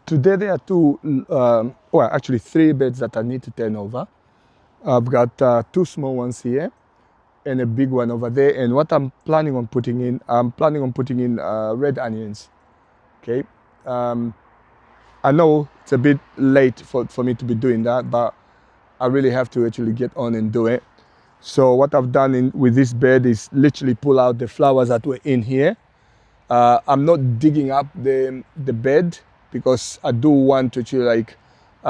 Today there are well, actually 3 beds that I need to turn over. I've got 2 small ones here and a big one over there. And what I'm planning on putting in, red onions. Okay. I know it's a bit late for me to be doing that, but I really have to actually get on and do it. So what I've done with this bed is literally pull out the flowers that were in here. I'm not digging up the bed because I do want to actually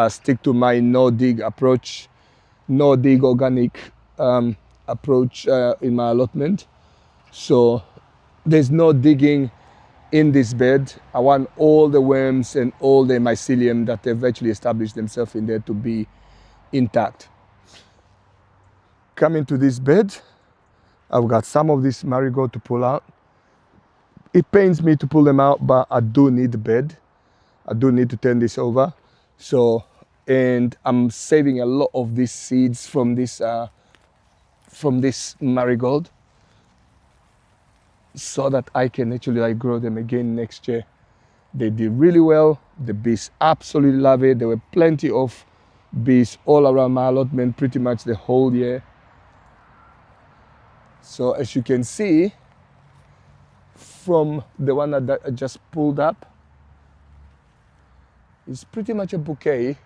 stick to my no dig approach, no dig organic approach in my allotment. So there's no digging in this bed. I want all the worms and all the mycelium that have actually established themselves in there to be intact. Coming to this bed, I've got some of this marigold to pull out. It pains me to pull them out, but I do need the bed. I do need to turn this over. So, and I'm saving a lot of these seeds from this marigold so that I can actually grow them again next year. They did really well. The bees absolutely love it. There were plenty of bees all around my allotment pretty much the whole year. So as you can see from the one that I just pulled up, it's pretty much a bouquet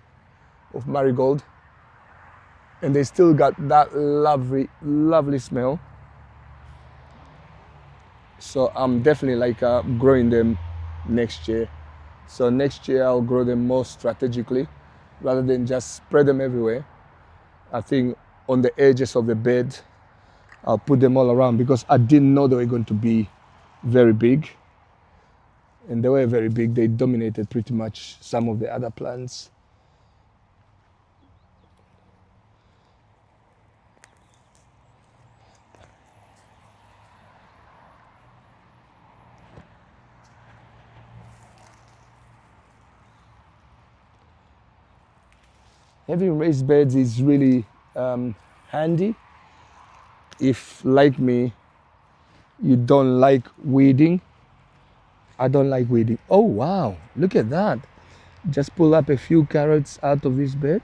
of marigold, and they still got that lovely smell. So I'm definitely growing them next year. So next year I'll grow them more strategically rather than just spread them everywhere. I think on the edges of the bed I'll put them all around because I didn't know they were going to be very big, and they were very big. They dominated pretty much some of the other plants. Having raised beds is really handy if, like me, you don't like weeding. I don't like weeding. Oh wow, look at that. Just pull up a few carrots out of this bed,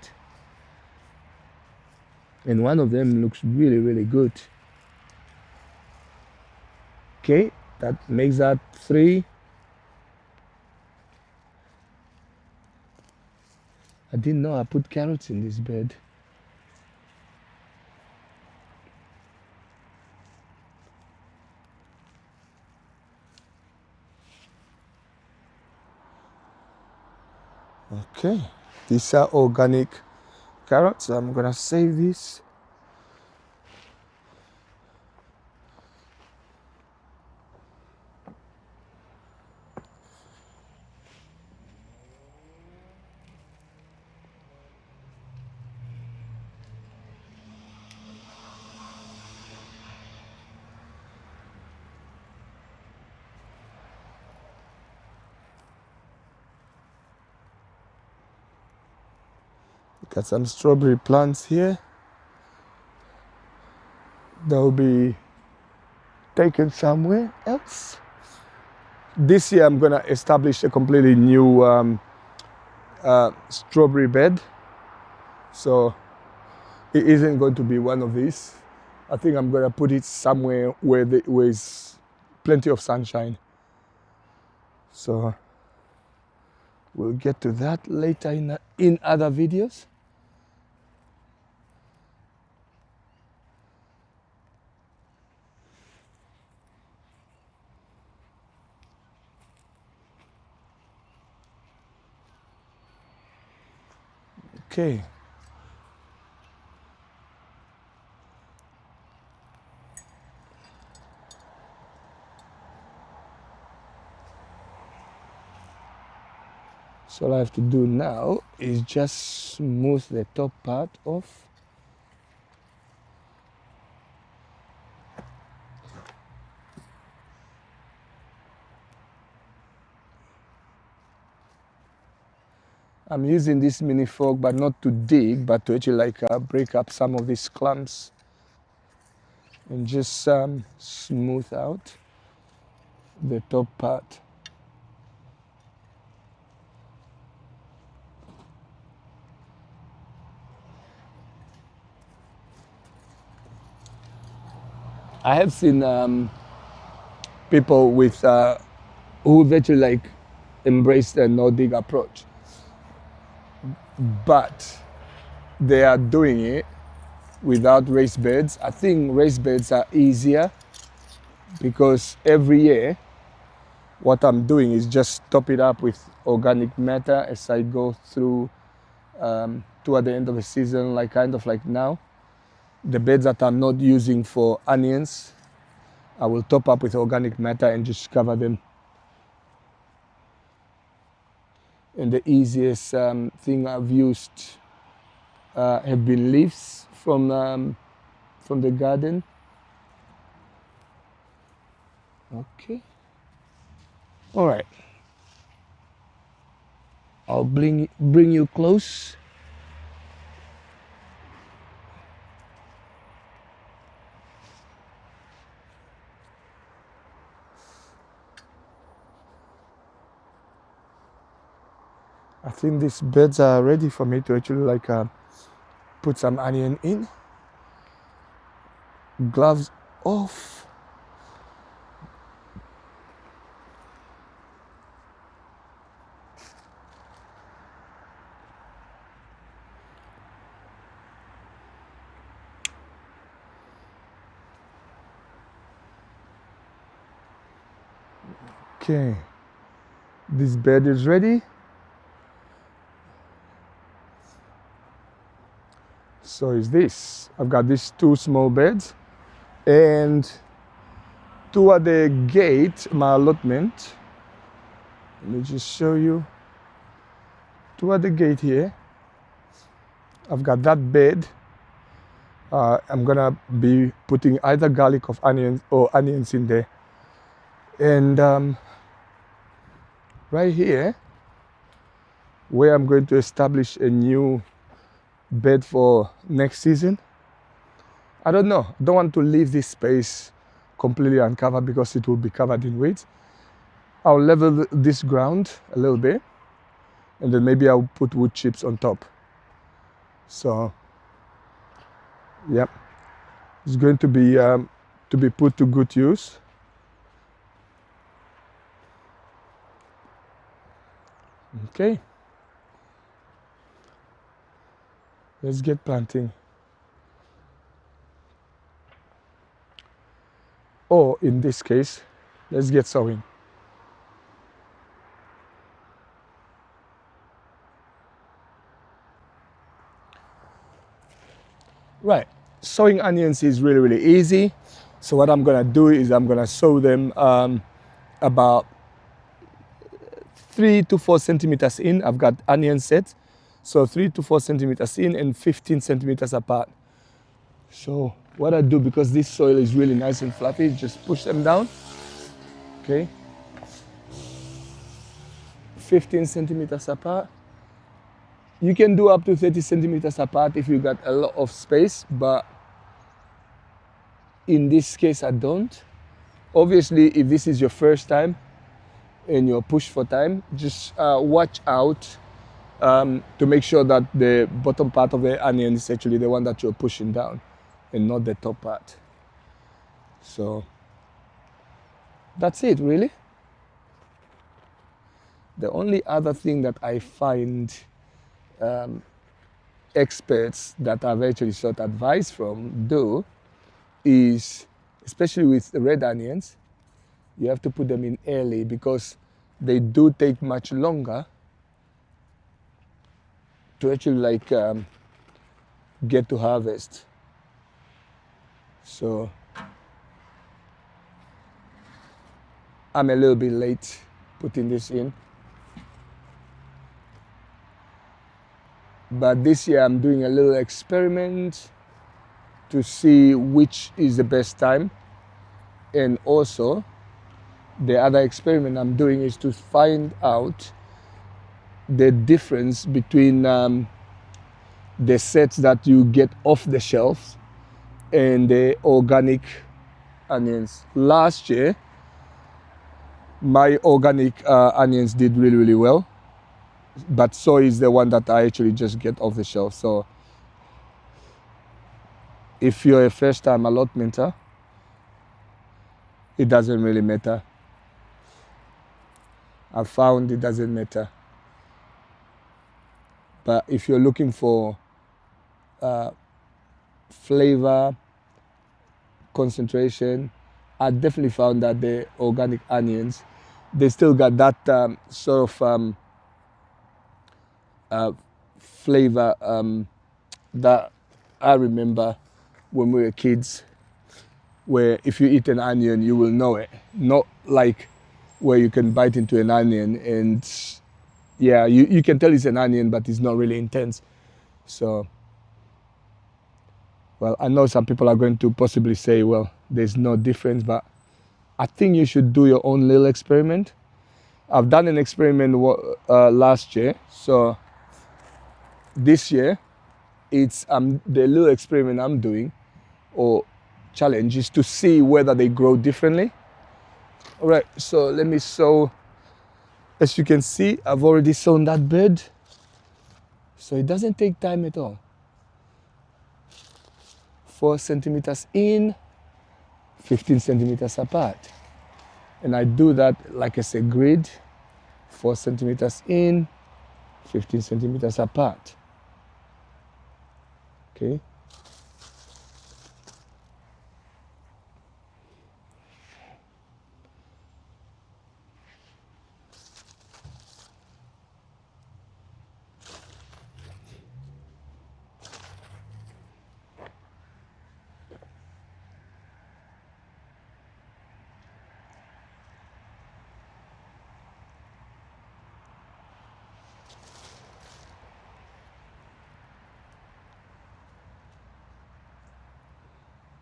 and one of them looks really good. Okay, that makes that 3. I didn't know I put carrots in this bed. Okay, these are organic carrots. I'm gonna save this. Got some strawberry plants here. They'll be taken somewhere else. This year I'm gonna establish a completely new strawberry bed. So it isn't going to be one of these. I think I'm gonna put it somewhere where there is plenty of sunshine. So we'll get to that later in other videos. Okay. So all I have to do now is just smooth the top part off. I'm using this mini fork, but not to dig, but to actually break up some of these clumps and just smooth out the top part. I have seen people with who actually like embrace the no-dig approach, but they are doing it without raised beds. I think raised beds are easier because every year what I'm doing is just top it up with organic matter as I go through toward the end of the season, like kind of like now. The beds that I'm not using for onions, I will top up with organic matter and just cover them. And the easiest thing I've used have been leaves from the garden. Okay. All right. I'll bring you close. I think these beds are ready for me to actually like put some onion in. Gloves off. Okay, this bed is ready. So is this. I've got these two small beds, and toward the gate, my allotment. Let me just show you. Toward the gate here, I've got that bed. I'm gonna be putting either garlic or onions in there. And right here, where I'm going to establish a new bed for next season. I don't know. I don't want to leave this space completely uncovered because it will be covered in weeds. I'll level this ground a little bit, and then maybe I'll put wood chips on top. So, yep, it's going to be put to good use. Okay, let's get planting. Or in this case, let's get sowing. Right, sowing onions is really, really easy. So what I'm gonna do is I'm gonna sow them about 3 to 4 centimeters in. I've got onion sets, so 3 to 4 centimeters in and 15 centimeters apart. So what I do, because this soil is really nice and fluffy, just push them down. Okay, 15 centimeters apart. You can do up to 30 centimeters apart if you got a lot of space, but in this case I don't. Obviously, if this is your first time and you're pushed for time, just watch out to make sure that the bottom part of the onion is actually the one that you're pushing down and not the top part. So that's it, really. The only other thing that I find experts that I've actually sought advice from do is, especially with red onions, you have to put them in early because they do take much longer to actually like get to harvest. So I'm a little bit late putting this in. But this year I'm doing a little experiment to see which is the best time. And also, the other experiment I'm doing is to find out the difference between the sets that you get off the shelves and the organic onions. Last year, my organic onions did really, really well. But soy is the one that I actually just get off the shelf. So if you're a first-time allotmenter, it doesn't really matter. I found it doesn't matter. But if you're looking for flavor, concentration, I definitely found that the organic onions, they still got that sort of flavor that I remember when we were kids, where if you eat an onion, you will know it. Not like where you can bite into an onion and yeah, you can tell it's an onion, but it's not really intense. So, well, I know some people are going to possibly say, well, there's no difference, but I think you should do your own little experiment. I've done an experiment last year, so this year it's the little experiment I'm doing or challenge is to see whether they grow differently. All right, so let me sow. As you can see, I've already sown that bed, so it doesn't take time at all. 4 centimeters in, 15 centimeters apart. And I do that like as a grid, 4 centimeters in, 15 centimeters apart. Okay.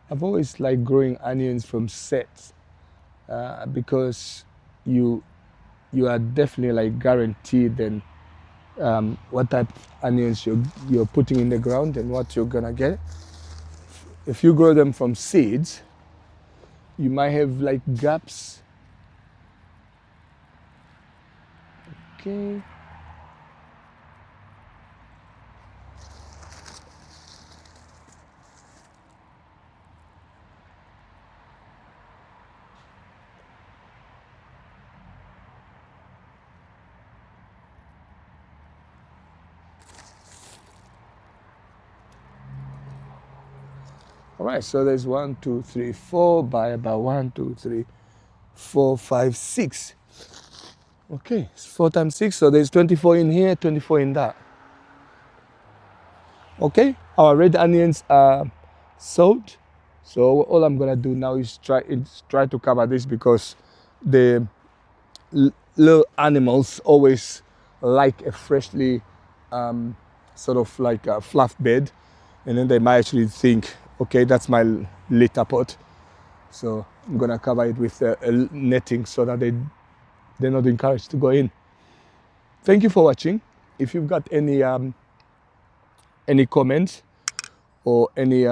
I've always liked growing onions from sets because you are definitely like guaranteed and what type of onions you're putting in the ground and what you're gonna get. If you grow them from seeds, you might have like gaps. Okay. All right, so there's 1, 2, 3, 4 by about 1, 2, 3, 4, 5, 6. Okay, it's 4 times 6, so there's 24 in here, 24 in that. Okay, our red onions are sowed. So all I'm gonna do now is try to cover this because the little animals always like a freshly sort of like a fluff bed, and then they might actually think, okay, that's my litter pot. So I'm gonna cover it with a netting so that they're not encouraged to go in. Thank you for watching. If you've got any comments or any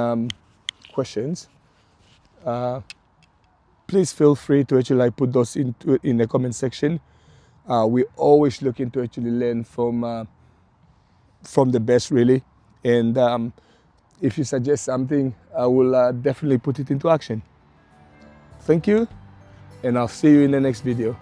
questions, please feel free to actually like put those in the comment section. We're always looking to actually learn from the best, really. And if you suggest something, I will definitely put it into action. Thank you, and I'll see you in the next video.